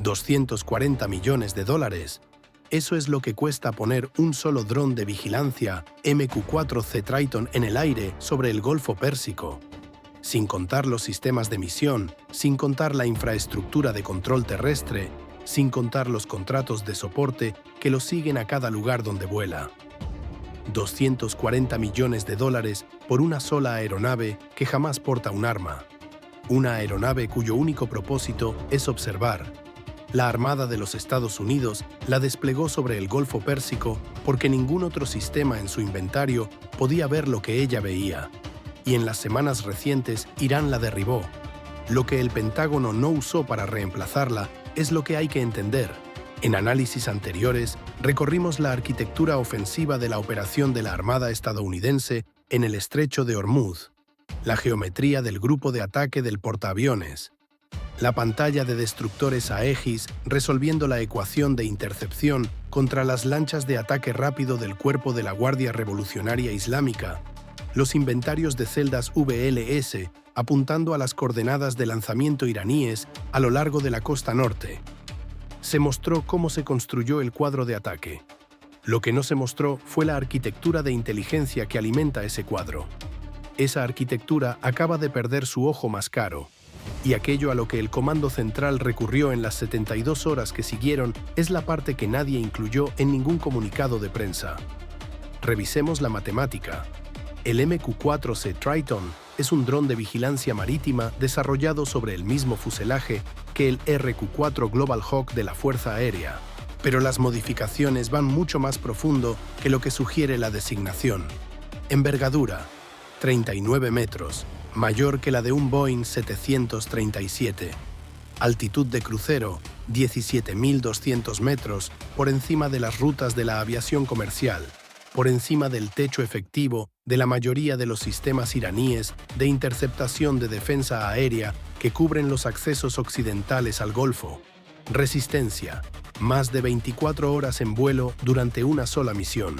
$240 millones. Eso es lo que cuesta poner un solo dron de vigilancia MQ-4C Triton en el aire sobre el Golfo Pérsico. Sin contar los sistemas de misión, sin contar la infraestructura de control terrestre, sin contar los contratos de soporte que lo siguen a cada lugar donde vuela. $240 millones por una sola aeronave que jamás porta un arma. Una aeronave cuyo único propósito es observar. La Armada de los Estados Unidos la desplegó sobre el Golfo Pérsico porque ningún otro sistema en su inventario podía ver lo que ella veía. Y en las semanas recientes, Irán la derribó. Lo que el Pentágono no usó para reemplazarla es lo que hay que entender. En análisis anteriores, recorrimos la arquitectura ofensiva de la operación de la Armada estadounidense en el Estrecho de Hormuz, la geometría del grupo de ataque del portaaviones, la pantalla de destructores Aegis resolviendo la ecuación de intercepción contra las lanchas de ataque rápido del Cuerpo de la Guardia Revolucionaria Islámica, los inventarios de celdas VLS apuntando a las coordenadas de lanzamiento iraníes a lo largo de la costa norte. Se mostró cómo se construyó el cuadro de ataque. Lo que no se mostró fue la arquitectura de inteligencia que alimenta ese cuadro. Esa arquitectura acaba de perder su ojo más caro, y aquello a lo que el Comando Central recurrió en las 72 horas que siguieron es la parte que nadie incluyó en ningún comunicado de prensa. Revisemos la matemática. El MQ-4C Triton es un dron de vigilancia marítima desarrollado sobre el mismo fuselaje que el RQ-4 Global Hawk de la Fuerza Aérea. Pero las modificaciones van mucho más profundo que lo que sugiere la designación. Envergadura, 39 metros, mayor que la de un Boeing 737. Altitud de crucero, 17.200 metros, por encima de las rutas de la aviación comercial, por encima del techo efectivo de la mayoría de los sistemas iraníes de interceptación de defensa aérea que cubren los accesos occidentales al Golfo. Resistencia, más de 24 horas en vuelo durante una sola misión.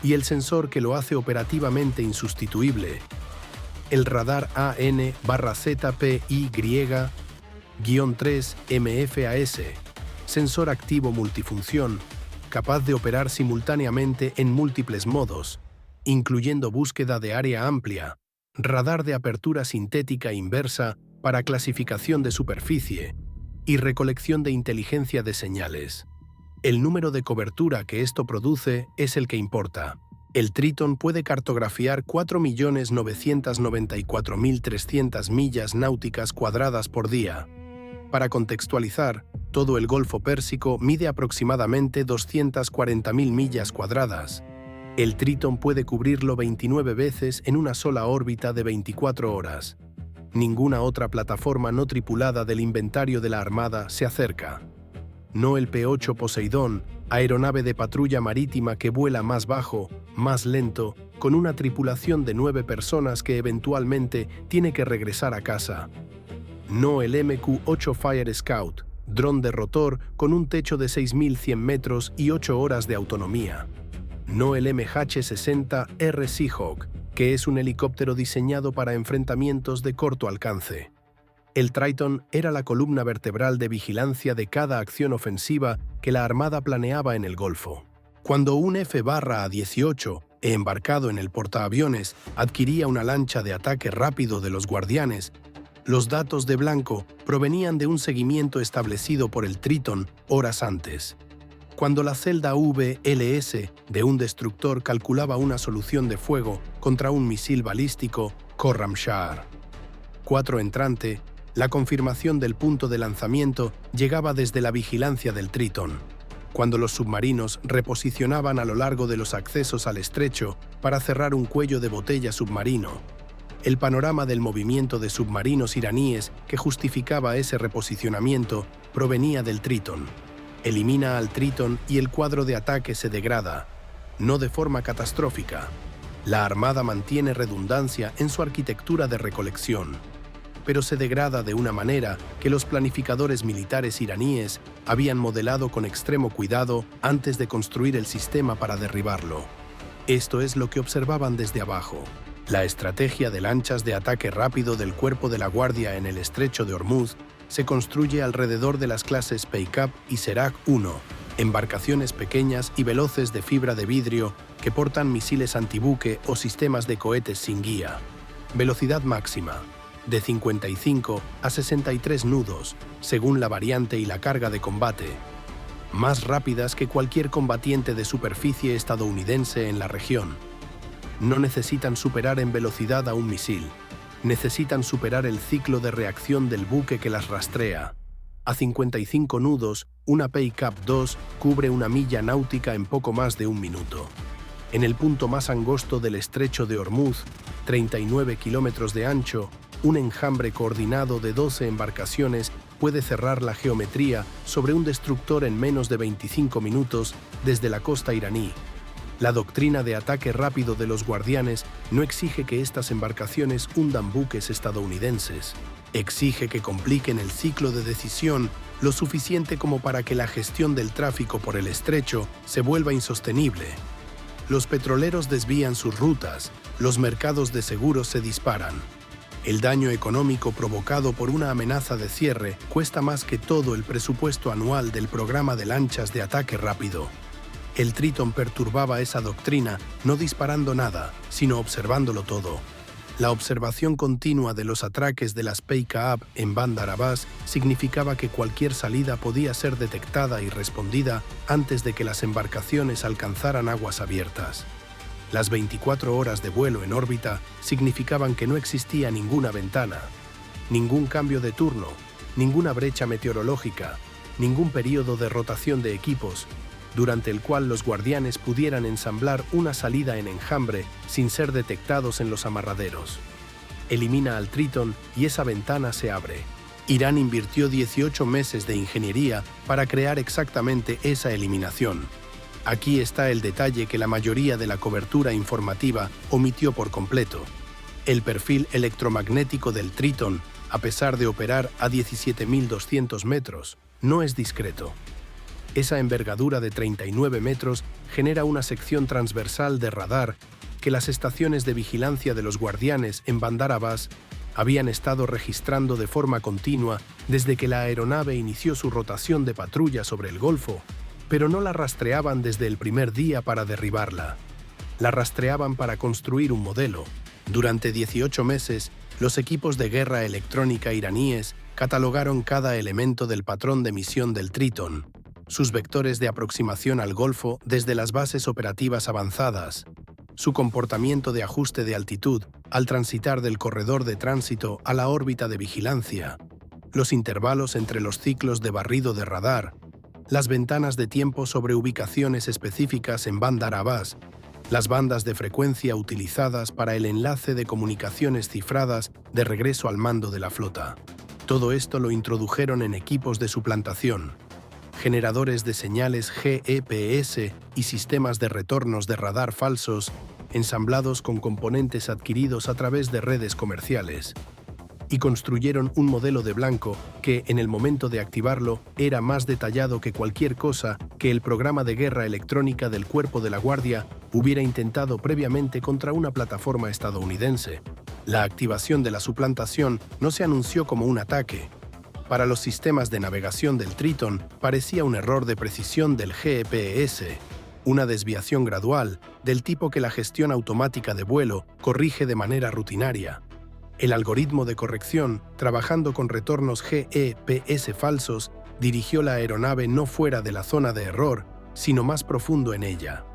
Y el sensor que lo hace operativamente insustituible, el radar AN/ZPY-3 sensor activo multifunción, capaz de operar simultáneamente en múltiples modos, incluyendo búsqueda de área amplia, radar de apertura sintética inversa para clasificación de superficie y recolección de inteligencia de señales. El número de cobertura que esto produce es el que importa. El Triton puede cartografiar 4.994.300 millas náuticas cuadradas por día. Para contextualizar, todo el Golfo Pérsico mide aproximadamente 240.000 millas cuadradas. El Triton puede cubrirlo 29 veces en una sola órbita de 24 horas. Ninguna otra plataforma no tripulada del inventario de la Armada se acerca. No el P-8 Poseidón, aeronave de patrulla marítima que vuela más bajo, más lento, con una tripulación de 9 personas que eventualmente tiene que regresar a casa. No el MQ-8 Fire Scout, dron de rotor con un techo de 6.100 metros y 8 horas de autonomía. No el MH-60R Seahawk, que es un helicóptero diseñado para enfrentamientos de corto alcance. El Triton era la columna vertebral de vigilancia de cada acción ofensiva que la Armada planeaba en el Golfo. Cuando un F-18, embarcado en el portaaviones, adquiría una lancha de ataque rápido de los Guardianes, los datos de blanco provenían de un seguimiento establecido por el Triton horas antes. Cuando la celda VLS de un destructor calculaba una solución de fuego contra un misil balístico Khorramshahr 4 entrante, la confirmación del punto de lanzamiento llegaba desde la vigilancia del Triton, cuando los submarinos reposicionaban a lo largo de los accesos al estrecho para cerrar un cuello de botella submarino. El panorama del movimiento de submarinos iraníes que justificaba ese reposicionamiento provenía del Triton. Elimina al Triton y el cuadro de ataque se degrada, no de forma catastrófica. La Armada mantiene redundancia en su arquitectura de recolección, pero se degrada de una manera que los planificadores militares iraníes habían modelado con extremo cuidado antes de construir el sistema para derribarlo. Esto es lo que observaban desde abajo. La estrategia de lanchas de ataque rápido del Cuerpo de la Guardia en el Estrecho de Hormuz se construye alrededor de las clases Peykap y Serak-1, embarcaciones pequeñas y veloces de fibra de vidrio que portan misiles antibuque o sistemas de cohetes sin guía. Velocidad máxima, de 55 a 63 nudos, según la variante y la carga de combate. Más rápidas que cualquier combatiente de superficie estadounidense en la región. No necesitan superar en velocidad a un misil. Necesitan superar el ciclo de reacción del buque que las rastrea. A 55 nudos, una Peykap 2 cubre una milla náutica en poco más de un minuto. En el punto más angosto del estrecho de Hormuz, 39 kilómetros de ancho, un enjambre coordinado de 12 embarcaciones puede cerrar la geometría sobre un destructor en menos de 25 minutos desde la costa iraní. La doctrina de ataque rápido de los guardianes no exige que estas embarcaciones hundan buques estadounidenses. Exige que compliquen el ciclo de decisión lo suficiente como para que la gestión del tráfico por el estrecho se vuelva insostenible. Los petroleros desvían sus rutas, los mercados de seguros se disparan. El daño económico provocado por una amenaza de cierre cuesta más que todo el presupuesto anual del programa de lanchas de ataque rápido. El Triton perturbaba esa doctrina no disparando nada, sino observándolo todo. La observación continua de los atraques de las Peykap en Bandar Abbas significaba que cualquier salida podía ser detectada y respondida antes de que las embarcaciones alcanzaran aguas abiertas. Las 24 horas de vuelo en órbita significaban que no existía ninguna ventana, ningún cambio de turno, ninguna brecha meteorológica, ningún período de rotación de equipos, durante el cual los guardianes pudieran ensamblar una salida en enjambre sin ser detectados en los amarraderos. Elimina al Triton y esa ventana se abre. Irán invirtió 18 meses de ingeniería para crear exactamente esa eliminación. Aquí está el detalle que la mayoría de la cobertura informativa omitió por completo. El perfil electromagnético del Triton, a pesar de operar a 17.200 metros, no es discreto. Esa envergadura de 39 metros genera una sección transversal de radar que las estaciones de vigilancia de los guardianes en Bandar Abbas habían estado registrando de forma continua desde que la aeronave inició su rotación de patrulla sobre el Golfo, pero no la rastreaban desde el primer día para derribarla. La rastreaban para construir un modelo. Durante 18 meses, los equipos de guerra electrónica iraníes catalogaron cada elemento del patrón de misión del Triton, sus vectores de aproximación al Golfo desde las bases operativas avanzadas, su comportamiento de ajuste de altitud al transitar del corredor de tránsito a la órbita de vigilancia, los intervalos entre los ciclos de barrido de radar, las ventanas de tiempo sobre ubicaciones específicas en Bandar Abbas, las bandas de frecuencia utilizadas para el enlace de comunicaciones cifradas de regreso al mando de la flota. Todo esto lo introdujeron en equipos de suplantación, generadores de señales GPS y sistemas de retornos de radar falsos, ensamblados con componentes adquiridos a través de redes comerciales. Y construyeron un modelo de blanco que, en el momento de activarlo, era más detallado que cualquier cosa que el programa de guerra electrónica del Cuerpo de la Guardia hubiera intentado previamente contra una plataforma estadounidense. La activación de la suplantación no se anunció como un ataque. Para los sistemas de navegación del Triton parecía un error de precisión del GPS, una desviación gradual, del tipo que la gestión automática de vuelo corrige de manera rutinaria. El algoritmo de corrección, trabajando con retornos GPS falsos, dirigió la aeronave no fuera de la zona de error, sino más profundo en ella.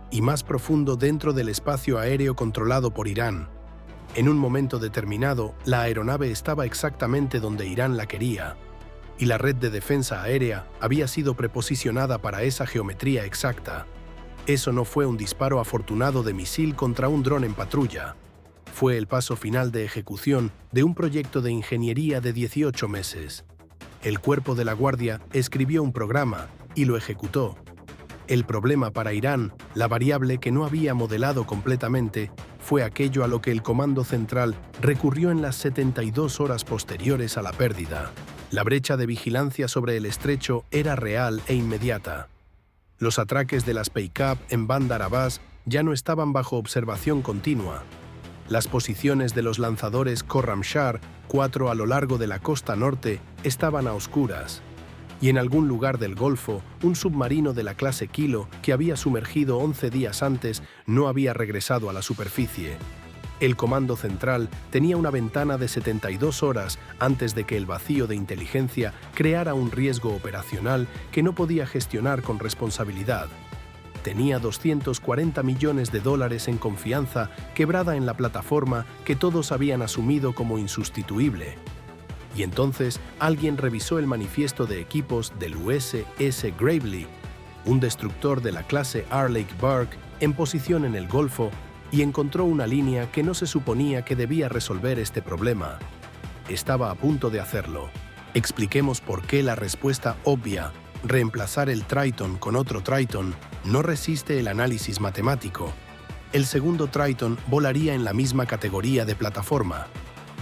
Y más profundo dentro del espacio aéreo controlado por Irán. En un momento determinado, la aeronave estaba exactamente donde Irán la quería, y la red de defensa aérea había sido preposicionada para esa geometría exacta. Eso no fue un disparo afortunado de misil contra un dron en patrulla. Fue el paso final de ejecución de un proyecto de ingeniería de 18 meses. El Cuerpo de la Guardia escribió un programa y lo ejecutó. El problema para Irán, la variable que no había modelado completamente, fue aquello a lo que el Comando Central recurrió en las 72 horas posteriores a la pérdida. La brecha de vigilancia sobre el estrecho era real e inmediata. Los atraques de las Peykap en Bandar Abbas ya no estaban bajo observación continua. Las posiciones de los lanzadores Khorramshahr 4 a lo largo de la costa norte estaban a oscuras, y en algún lugar del Golfo, un submarino de la clase Kilo que había sumergido 11 días antes no había regresado a la superficie. El comando central tenía una ventana de 72 horas antes de que el vacío de inteligencia creara un riesgo operacional que no podía gestionar con responsabilidad. Tenía 240 millones de dólares en confianza quebrada en la plataforma que todos habían asumido como insustituible. Y entonces alguien revisó el manifiesto de equipos del USS Gravely, un destructor de la clase Arleigh Burke en posición en el Golfo, y encontró una línea que no se suponía que debía resolver este problema. Estaba a punto de hacerlo. Expliquemos por qué la respuesta obvia, reemplazar el Triton con otro Triton, no resiste el análisis matemático. El segundo Triton volaría en la misma categoría de plataforma,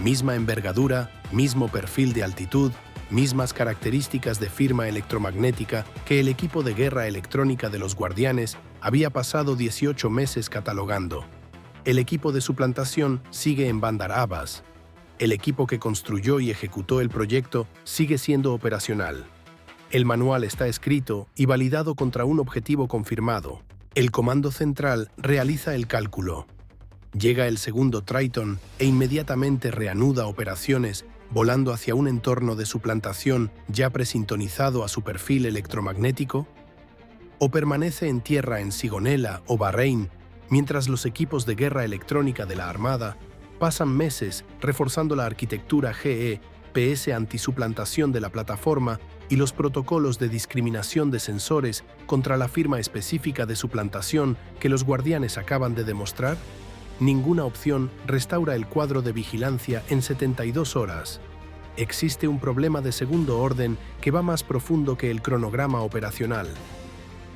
misma envergadura, mismo perfil de altitud, mismas características de firma electromagnética que el equipo de guerra electrónica de los Guardianes había pasado 18 meses catalogando. El equipo de suplantación sigue en Bandar Abbas. El equipo que construyó y ejecutó el proyecto sigue siendo operacional. El manual está escrito y validado contra un objetivo confirmado. El comando central realiza el cálculo. Llega el segundo Triton e inmediatamente reanuda operaciones volando hacia un entorno de suplantación ya presintonizado a su perfil electromagnético, o permanece en tierra en Sigonella o Bahrein mientras los equipos de guerra electrónica de la Armada pasan meses reforzando la arquitectura GPS antisuplantación de la plataforma y los protocolos de discriminación de sensores contra la firma específica de suplantación que los Guardianes acaban de demostrar. Ninguna opción restaura el cuadro de vigilancia en 72 horas. Existe un problema de segundo orden que va más profundo que el cronograma operacional.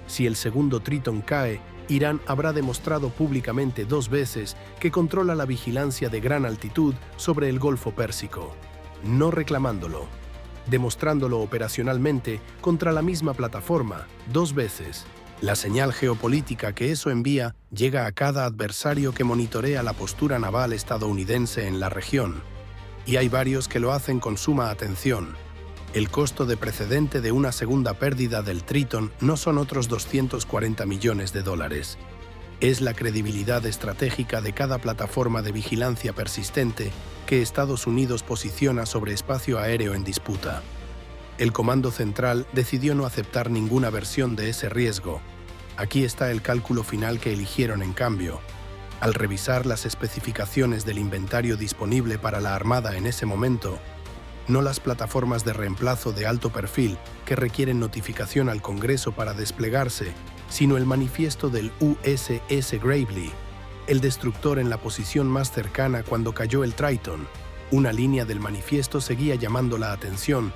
Si el segundo Triton cae, Irán habrá demostrado públicamente 2 veces que controla la vigilancia de gran altitud sobre el Golfo Pérsico, no reclamándolo, demostrándolo operacionalmente contra la misma plataforma 2 veces. La señal geopolítica que eso envía llega a cada adversario que monitorea la postura naval estadounidense en la región. Y hay varios que lo hacen con suma atención. El costo de precedente de una segunda pérdida del Triton no son otros 240 millones de dólares. Es la credibilidad estratégica de cada plataforma de vigilancia persistente que Estados Unidos posiciona sobre espacio aéreo en disputa. El Comando Central decidió no aceptar ninguna versión de ese riesgo. Aquí está el cálculo final que eligieron en cambio. Al revisar las especificaciones del inventario disponible para la Armada en ese momento, no las plataformas de reemplazo de alto perfil que requieren notificación al Congreso para desplegarse, sino el manifiesto del USS Gravely, el destructor en la posición más cercana cuando cayó el Triton. Una línea del manifiesto seguía llamando la atención,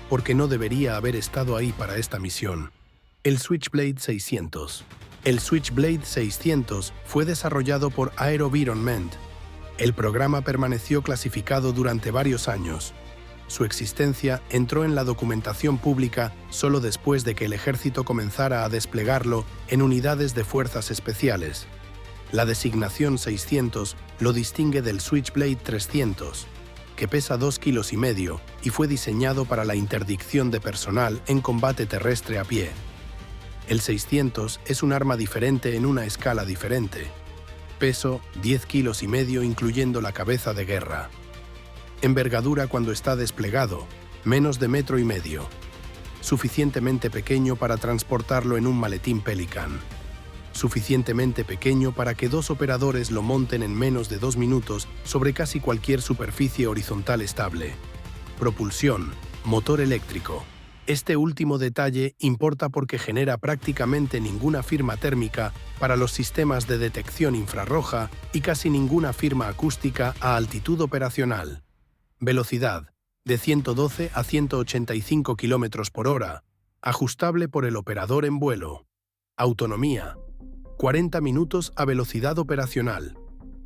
porque no debería haber estado ahí para esta misión. El Switchblade 600. El Switchblade 600 fue desarrollado por AeroVironment. El programa permaneció clasificado durante varios años. Su existencia entró en la documentación pública solo después de que el ejército comenzara a desplegarlo en unidades de fuerzas especiales. La designación 600 lo distingue del Switchblade 300, que pesa 2,5 kilos y fue diseñado para la interdicción de personal en combate terrestre a pie. El 600 es un arma diferente en una escala diferente. Peso 10,5 kilos incluyendo la cabeza de guerra. Envergadura cuando está desplegado, menos de 1,5 metros. Suficientemente pequeño para transportarlo en un maletín Pelican. Suficientemente pequeño para que 2 operadores lo monten en menos de 2 minutos sobre casi cualquier superficie horizontal estable. Propulsión, motor eléctrico. Este último detalle importa porque genera prácticamente ninguna firma térmica para los sistemas de detección infrarroja y casi ninguna firma acústica a altitud operacional. Velocidad, de 112 a 185 km por hora, ajustable por el operador en vuelo. Autonomía, 40 minutos a velocidad operacional.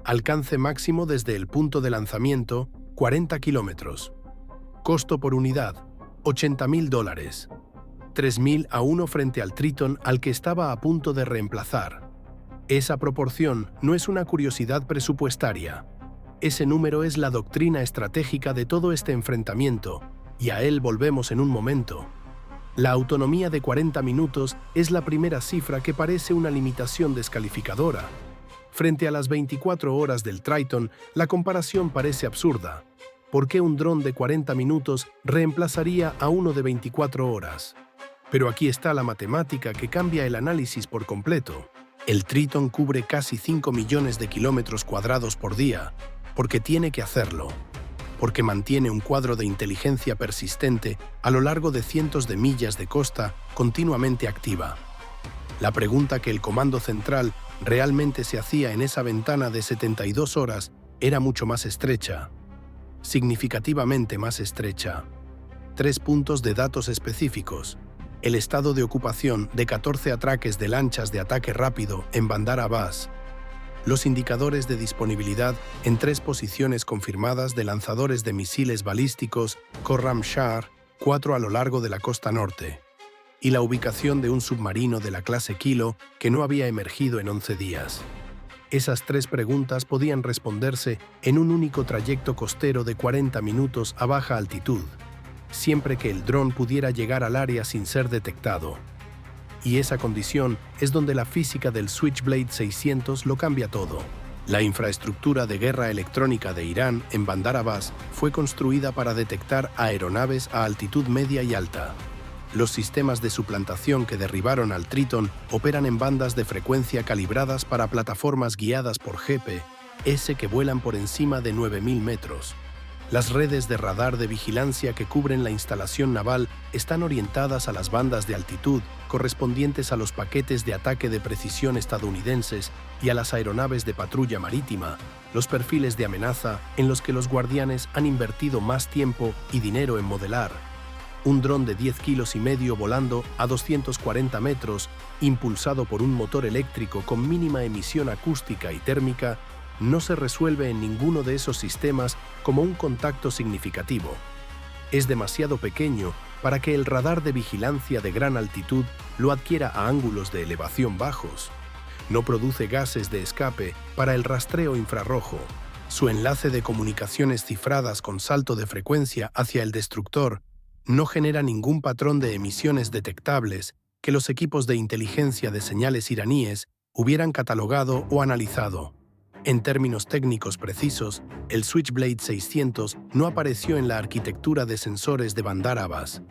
Alcance máximo desde el punto de lanzamiento, 40 km. Costo por unidad, $80,000. 3,000 a 1 frente al Triton al que estaba a punto de reemplazar. Esa proporción no es una curiosidad presupuestaria. Ese número es la doctrina estratégica de todo este enfrentamiento, y a él volvemos en un momento. La autonomía de 40 minutos es la primera cifra que parece una limitación descalificadora. Frente a las 24 horas del Triton, la comparación parece absurda. ¿Por qué un dron de 40 minutos reemplazaría a uno de 24 horas? Pero aquí está la matemática que cambia el análisis por completo. El Triton cubre casi 5 millones de kilómetros cuadrados por día, porque tiene que hacerlo. Porque mantiene un cuadro de inteligencia persistente a lo largo de cientos de millas de costa continuamente activa. La pregunta que el Comando Central realmente se hacía en esa ventana de 72 horas era mucho más estrecha, significativamente más estrecha. 3 puntos de datos específicos. El estado de ocupación de 14 atraques de lanchas de ataque rápido en Bandar Abbas. Los indicadores de disponibilidad en 3 posiciones confirmadas de lanzadores de misiles balísticos Khorramshahr, 4 a lo largo de la costa norte. Y la ubicación de un submarino de la clase Kilo que no había emergido en 11 días. Esas 3 preguntas podían responderse en un único trayecto costero de 40 minutos a baja altitud, siempre que el dron pudiera llegar al área sin ser detectado. Y esa condición es donde la física del Switchblade 600 lo cambia todo. La infraestructura de guerra electrónica de Irán en Bandar Abbas fue construida para detectar aeronaves a altitud media y alta. Los sistemas de suplantación que derribaron al Triton operan en bandas de frecuencia calibradas para plataformas guiadas por GPS que vuelan por encima de 9.000 metros. Las redes de radar de vigilancia que cubren la instalación naval están orientadas a las bandas de altitud correspondientes a los paquetes de ataque de precisión estadounidenses y a las aeronaves de patrulla marítima, los perfiles de amenaza en los que los guardianes han invertido más tiempo y dinero en modelar. Un dron de 10 kilos y medio volando a 240 metros, impulsado por un motor eléctrico con mínima emisión acústica y térmica, no se resuelve en ninguno de esos sistemas como un contacto significativo. Es demasiado pequeño para que el radar de vigilancia de gran altitud lo adquiera a ángulos de elevación bajos. No produce gases de escape para el rastreo infrarrojo. Su enlace de comunicaciones cifradas con salto de frecuencia hacia el destructor no genera ningún patrón de emisiones detectables que los equipos de inteligencia de señales iraníes hubieran catalogado o analizado. En términos técnicos precisos, el Switchblade 600 no apareció en la arquitectura de sensores de Bandar Abbas,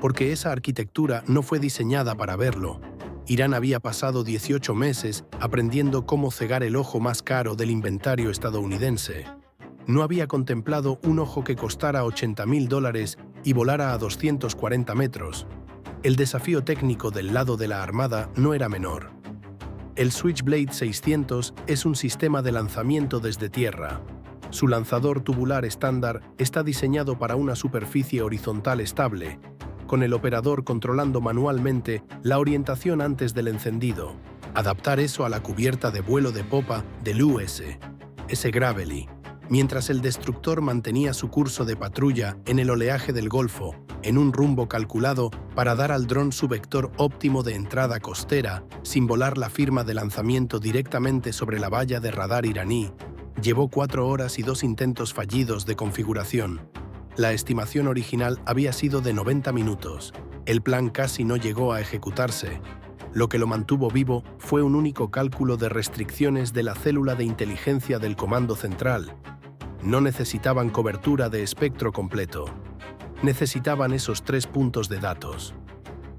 porque esa arquitectura no fue diseñada para verlo. Irán había pasado 18 meses aprendiendo cómo cegar el ojo más caro del inventario estadounidense. No había contemplado un ojo que costara $80.000 y volara a 240 metros. El desafío técnico del lado de la Armada no era menor. El Switchblade 600 es un sistema de lanzamiento desde tierra. Su lanzador tubular estándar está diseñado para una superficie horizontal estable, con el operador controlando manualmente la orientación antes del encendido. Adaptar eso a la cubierta de vuelo de popa del USS Gravely, mientras el destructor mantenía su curso de patrulla en el oleaje del Golfo, en un rumbo calculado para dar al dron su vector óptimo de entrada costera, sin volar la firma de lanzamiento directamente sobre la valla de radar iraní, llevó 4 horas y 2 intentos fallidos de configuración. La estimación original había sido de 90 minutos. El plan casi no llegó a ejecutarse. Lo que lo mantuvo vivo fue un único cálculo de restricciones de la célula de inteligencia del Comando Central. No necesitaban cobertura de espectro completo. Necesitaban esos 3 puntos de datos.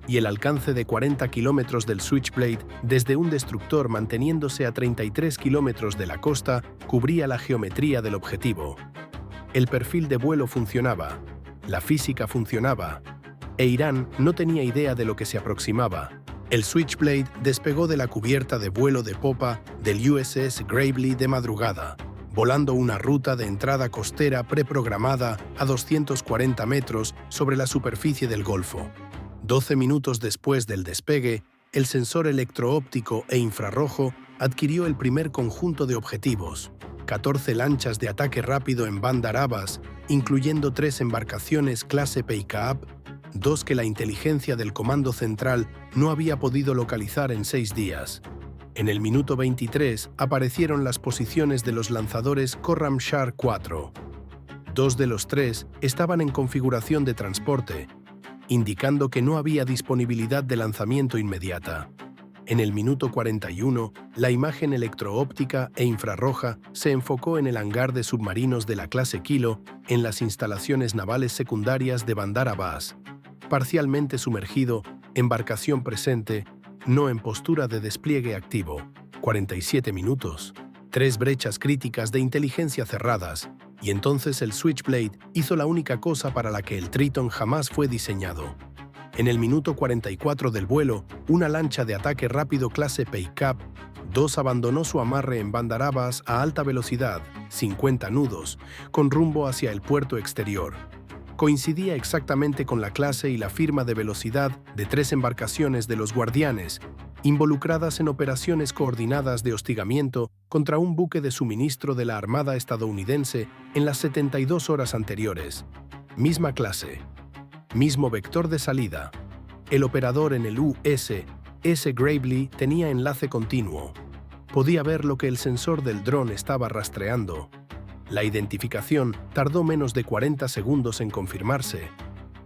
Y el alcance de 40 kilómetros del Switchblade desde un destructor manteniéndose a 33 kilómetros de la costa cubría la geometría del objetivo. El perfil de vuelo funcionaba, la física funcionaba, e Irán no tenía idea de lo que se aproximaba. El Switchblade despegó de la cubierta de vuelo de popa del USS Gravely de madrugada, volando una ruta de entrada costera preprogramada a 240 metros sobre la superficie del Golfo. 12 minutos después del despegue, el sensor electro-óptico e infrarrojo adquirió el primer conjunto de objetivos, 14 lanchas de ataque rápido en Bandar Abbas, incluyendo 3 embarcaciones clase Peikab, 2 que la inteligencia del Comando Central no había podido localizar en 6 días. En el minuto 23 aparecieron las posiciones de los lanzadores Khorramshahr 4. 2 de los 3 estaban en configuración de transporte, indicando que no había disponibilidad de lanzamiento inmediata. En el minuto 41, la imagen electroóptica e infrarroja se enfocó en el hangar de submarinos de la clase Kilo en las instalaciones navales secundarias de Bandar Abbas, parcialmente sumergido, embarcación presente, no en postura de despliegue activo. 47 minutos. 3 brechas críticas de inteligencia cerradas, y entonces el Switchblade hizo la única cosa para la que el Triton jamás fue diseñado. En el minuto 44 del vuelo, una lancha de ataque rápido clase Peikap 2 abandonó su amarre en Bandar Abbas a alta velocidad, 50 nudos, con rumbo hacia el puerto exterior. Coincidía exactamente con la clase y la firma de velocidad de 3 embarcaciones de los Guardianes, involucradas en operaciones coordinadas de hostigamiento contra un buque de suministro de la Armada estadounidense en las 72 horas anteriores. Misma clase. Mismo vector de salida. El operador en el USS Gravely tenía enlace continuo. Podía ver lo que el sensor del dron estaba rastreando. La identificación tardó menos de 40 segundos en confirmarse.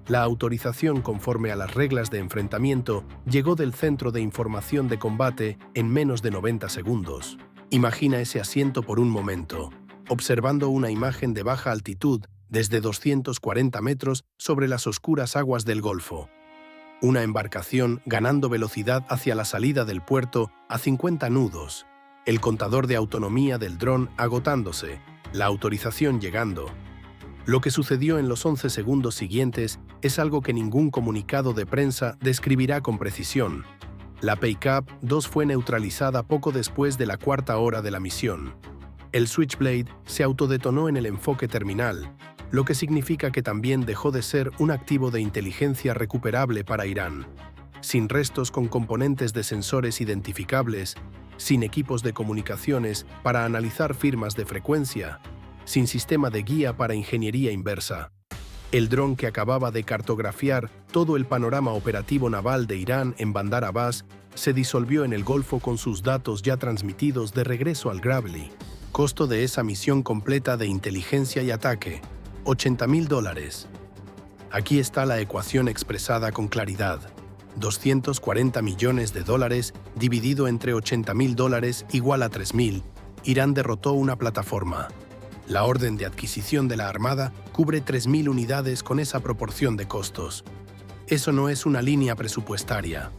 La autorización conforme a las reglas de enfrentamiento llegó del Centro de Información de Combate en menos de 90 segundos. Imagina ese asiento por un momento, observando una imagen de baja altitud desde 240 metros sobre las oscuras aguas del Golfo. Una embarcación ganando velocidad hacia la salida del puerto a 50 nudos, el contador de autonomía del dron agotándose, la autorización llegando. Lo que sucedió en los 11 segundos siguientes es algo que ningún comunicado de prensa describirá con precisión. La Peikap 2 fue neutralizada poco después de la 4ª hora de la misión. El Switchblade se autodetonó en el enfoque terminal, lo que significa que también dejó de ser un activo de inteligencia recuperable para Irán. Sin restos con componentes de sensores identificables, sin equipos de comunicaciones para analizar firmas de frecuencia, sin sistema de guía para ingeniería inversa. El dron que acababa de cartografiar todo el panorama operativo naval de Irán en Bandar Abbas se disolvió en el Golfo con sus datos ya transmitidos de regreso al Gravely. Costo de esa misión completa de inteligencia y ataque: $80.000. Aquí está la ecuación expresada con claridad. $240 millones dividido entre $80.000 igual a 3.000. Irán derrotó una plataforma. La orden de adquisición de la Armada cubre 3.000 unidades con esa proporción de costos. Eso no es una línea presupuestaria.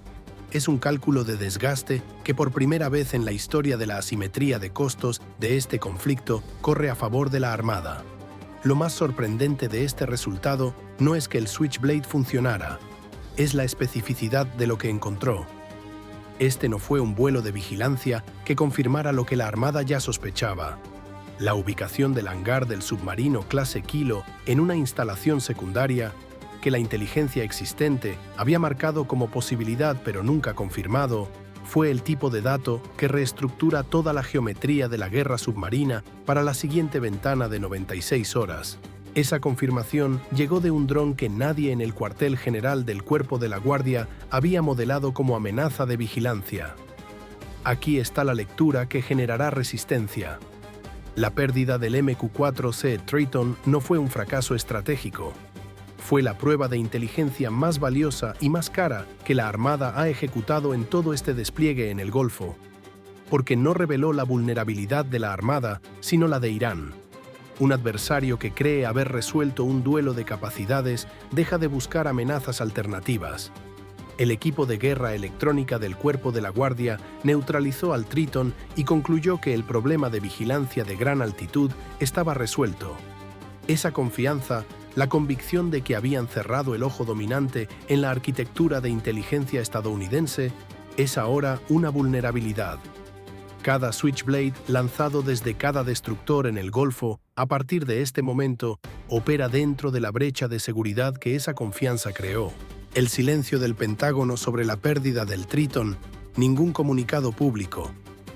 Es un cálculo de desgaste que por primera vez en la historia de la asimetría de costos de este conflicto corre a favor de la Armada. Lo más sorprendente de este resultado no es que el Switchblade funcionara, es la especificidad de lo que encontró. Este no fue un vuelo de vigilancia que confirmara lo que la Armada ya sospechaba. La ubicación del hangar del submarino clase Kilo en una instalación secundaria que la inteligencia existente había marcado como posibilidad pero nunca confirmado, fue el tipo de dato que reestructura toda la geometría de la guerra submarina para la siguiente ventana de 96 horas. Esa confirmación llegó de un dron que nadie en el cuartel general del Cuerpo de la Guardia había modelado como amenaza de vigilancia. Aquí está la lectura que generará resistencia. La pérdida del MQ-4C Triton no fue un fracaso estratégico. Fue la prueba de inteligencia más valiosa y más cara que la Armada ha ejecutado en todo este despliegue en el Golfo, porque no reveló la vulnerabilidad de la Armada, sino la de Irán. Un adversario que cree haber resuelto un duelo de capacidades deja de buscar amenazas alternativas. El equipo de guerra electrónica del Cuerpo de la Guardia neutralizó al Triton y concluyó que el problema de vigilancia de gran altitud estaba resuelto. Esa confianza, la convicción de que habían cerrado el ojo dominante en la arquitectura de inteligencia estadounidense, es ahora una vulnerabilidad. Cada Switchblade lanzado desde cada destructor en el Golfo, a partir de este momento, opera dentro de la brecha de seguridad que esa confianza creó. El silencio del Pentágono sobre la pérdida del Triton, ningún comunicado público,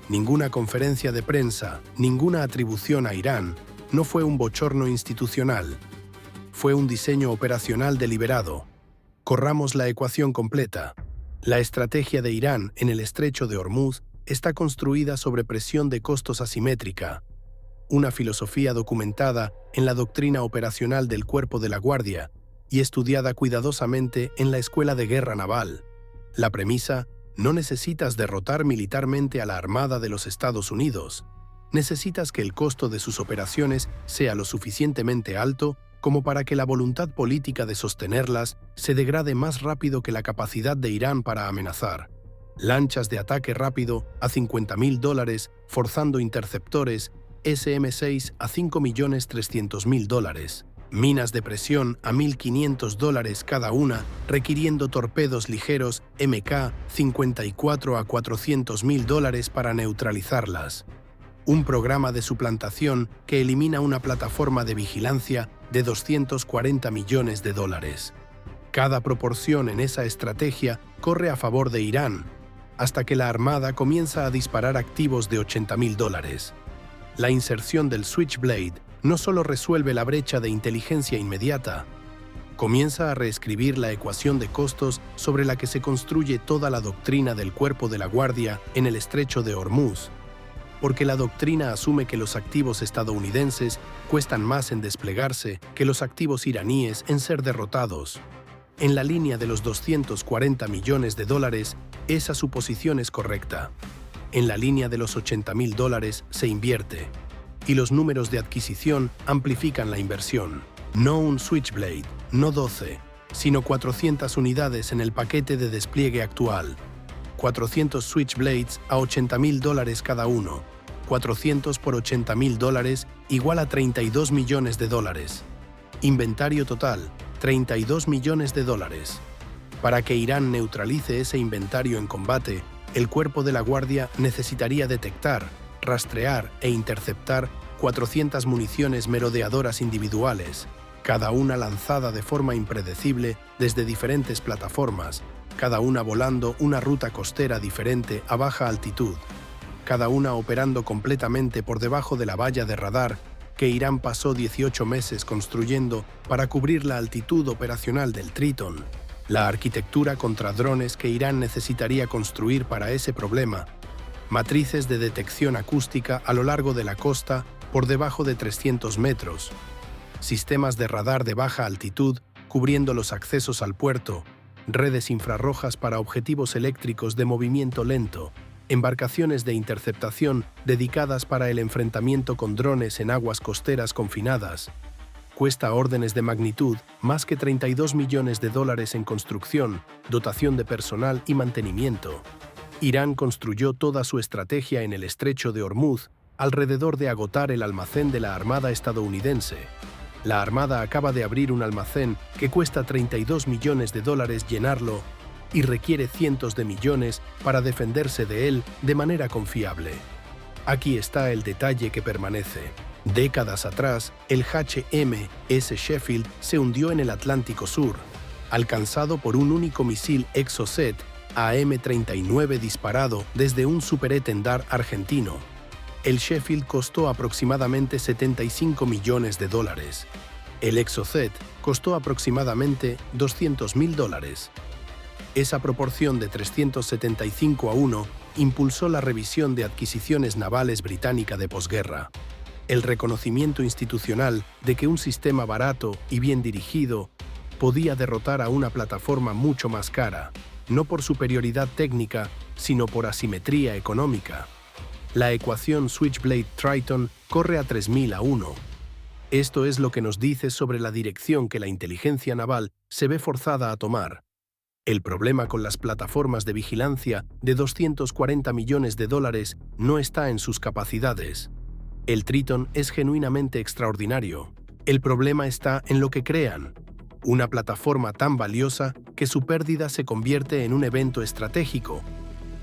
ninguna conferencia de prensa, ninguna atribución a Irán, no fue un bochorno institucional. Fue un diseño operacional deliberado. Corramos la ecuación completa. La estrategia de Irán en el estrecho de Hormuz está construida sobre presión de costos asimétrica, una filosofía documentada en la doctrina operacional del Cuerpo de la Guardia y estudiada cuidadosamente en la Escuela de Guerra Naval. La premisa: no necesitas derrotar militarmente a la Armada de los Estados Unidos. Necesitas que el costo de sus operaciones sea lo suficientemente alto como para que la voluntad política de sostenerlas se degrade más rápido que la capacidad de Irán para amenazar. Lanchas de ataque rápido a $50.000, forzando interceptores SM-6 a $5.300.000. Minas de presión a $1.500 cada una, requiriendo torpedos ligeros MK-54 a $400.000 para neutralizarlas. Un programa de suplantación que elimina una plataforma de vigilancia de $240 millones. Cada proporción en esa estrategia corre a favor de Irán, hasta que la Armada comienza a disparar activos de $80.000. La inserción del Switchblade no solo resuelve la brecha de inteligencia inmediata, comienza a reescribir la ecuación de costos sobre la que se construye toda la doctrina del Cuerpo de la Guardia en el Estrecho de Hormuz, porque la doctrina asume que los activos estadounidenses cuestan más en desplegarse que los activos iraníes en ser derrotados. En la línea de los $240 millones, esa suposición es correcta. En la línea de los $80.000 se invierte, y los números de adquisición amplifican la inversión. No un Switchblade, no 12, sino 400 unidades en el paquete de despliegue actual. 400 Switchblades a $80.000 cada uno. 400 por $80.000 igual a $32 millones. Inventario total, $32 millones. Para que Irán neutralice ese inventario en combate, el Cuerpo de la Guardia necesitaría detectar, rastrear e interceptar 400 municiones merodeadoras individuales, cada una lanzada de forma impredecible desde diferentes plataformas, cada una volando una ruta costera diferente a baja altitud, cada una operando completamente por debajo de la valla de radar que Irán pasó 18 meses construyendo para cubrir la altitud operacional del Triton. La arquitectura contra drones que Irán necesitaría construir para ese problema: matrices de detección acústica a lo largo de la costa por debajo de 300 metros, sistemas de radar de baja altitud cubriendo los accesos al puerto, redes infrarrojas para objetivos eléctricos de movimiento lento, embarcaciones de interceptación dedicadas para el enfrentamiento con drones en aguas costeras confinadas. Cuesta órdenes de magnitud más que $32 millones en construcción, dotación de personal y mantenimiento. Irán construyó toda su estrategia en el Estrecho de Hormuz alrededor de agotar el almacén de la Armada estadounidense. La Armada acaba de abrir un almacén que cuesta $32 millones llenarlo y requiere cientos de millones para defenderse de él de manera confiable. Aquí está el detalle que permanece. Décadas atrás, el HMS Sheffield se hundió en el Atlántico Sur, alcanzado por un único misil Exocet AM-39 disparado desde un superétendar argentino. El Sheffield costó aproximadamente $75 millones. El Exocet costó aproximadamente $200.000. Esa proporción de 375-1 impulsó la revisión de adquisiciones navales británica de posguerra. El reconocimiento institucional de que un sistema barato y bien dirigido podía derrotar a una plataforma mucho más cara, no por superioridad técnica, sino por asimetría económica. La ecuación Switchblade Triton corre a 3000-1. Esto es lo que nos dice sobre la dirección que la inteligencia naval se ve forzada a tomar. El problema con las plataformas de vigilancia de $240 millones no está en sus capacidades. El Triton es genuinamente extraordinario. El problema está en lo que crean. Una plataforma tan valiosa que su pérdida se convierte en un evento estratégico,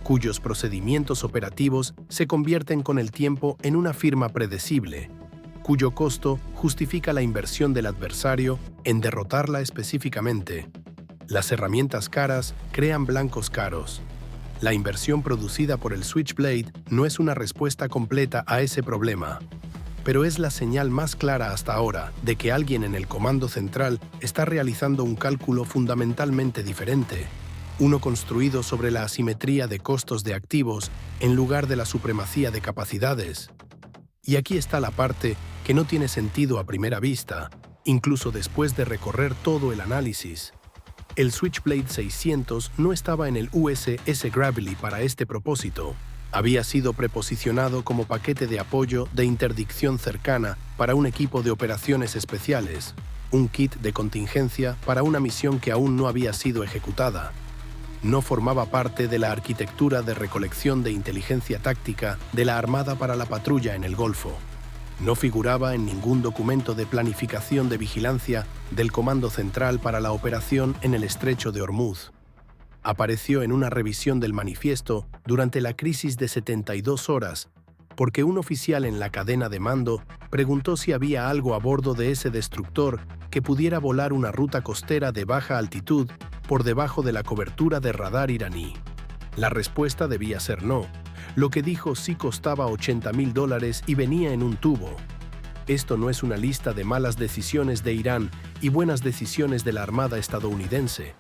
cuyos procedimientos operativos se convierten con el tiempo en una firma predecible, cuyo costo justifica la inversión del adversario en derrotarla específicamente. Las herramientas caras crean blancos caros. La inversión producida por el Switchblade no es una respuesta completa a ese problema, pero es la señal más clara hasta ahora de que alguien en el comando central está realizando un cálculo fundamentalmente diferente. uno construido sobre la asimetría de costos de activos en lugar de la supremacía de capacidades. Y aquí está la parte que no tiene sentido a primera vista, incluso después de recorrer todo el análisis. El Switchblade 600 no estaba en el USS Gravely para este propósito. Había sido preposicionado como paquete de apoyo de interdicción cercana para un equipo de operaciones especiales, un kit de contingencia para una misión que aún no había sido ejecutada. No formaba parte de la arquitectura de recolección de inteligencia táctica de la Armada para la patrulla en el Golfo. No figuraba en ningún documento de planificación de vigilancia del Comando Central para la operación en el Estrecho de Hormuz. Apareció en una revisión del manifiesto durante la crisis de 72 horas, porque un oficial en la cadena de mando preguntó si había algo a bordo de ese destructor que pudiera volar una ruta costera de baja altitud por debajo de la cobertura de radar iraní. La respuesta debía ser no. Lo que dijo sí costaba $80.000 y venía en un tubo. Esto no es una lista de malas decisiones de Irán y buenas decisiones de la Armada estadounidense.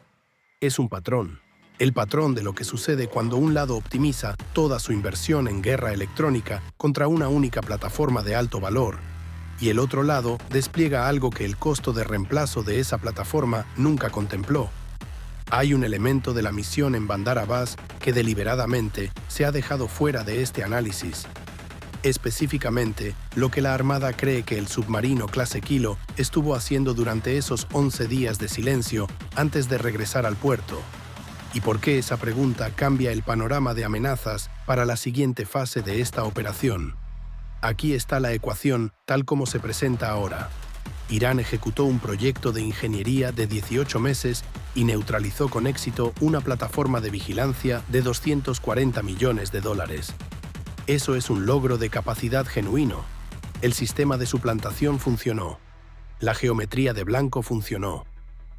Es un patrón. El patrón de lo que sucede cuando un lado optimiza toda su inversión en guerra electrónica contra una única plataforma de alto valor, y el otro lado despliega algo que el costo de reemplazo de esa plataforma nunca contempló. Hay un elemento de la misión en Bandar Abbas que deliberadamente se ha dejado fuera de este análisis. Específicamente, lo que la Armada cree que el submarino clase Kilo estuvo haciendo durante esos 11 días de silencio antes de regresar al puerto. ¿Y por qué esa pregunta cambia el panorama de amenazas para la siguiente fase de esta operación? Aquí está la ecuación tal como se presenta ahora. Irán ejecutó un proyecto de ingeniería de 18 meses y neutralizó con éxito una plataforma de vigilancia de $240 millones. Eso es un logro de capacidad genuino. El sistema de suplantación funcionó. La geometría de blanco funcionó.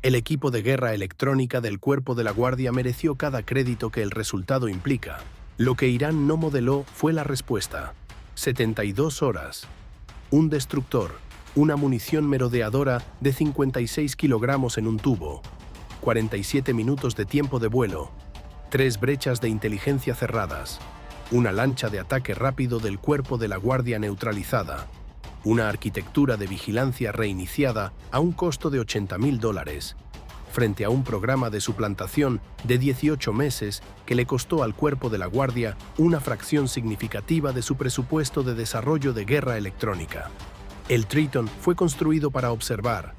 El equipo de guerra electrónica del Cuerpo de la Guardia mereció cada crédito que el resultado implica. Lo que Irán no modeló fue la respuesta. 72 horas. Un destructor. Una munición merodeadora de 56 kilogramos en un tubo. 47 minutos de tiempo de vuelo. 3 brechas de inteligencia cerradas. Una lancha de ataque rápido del Cuerpo de la Guardia neutralizada. Una arquitectura de vigilancia reiniciada a un costo de $80.000, frente a un programa de suplantación de 18 meses que le costó al Cuerpo de la Guardia una fracción significativa de su presupuesto de desarrollo de guerra electrónica. El Triton fue construido para observar.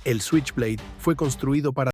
El Switchblade fue construido para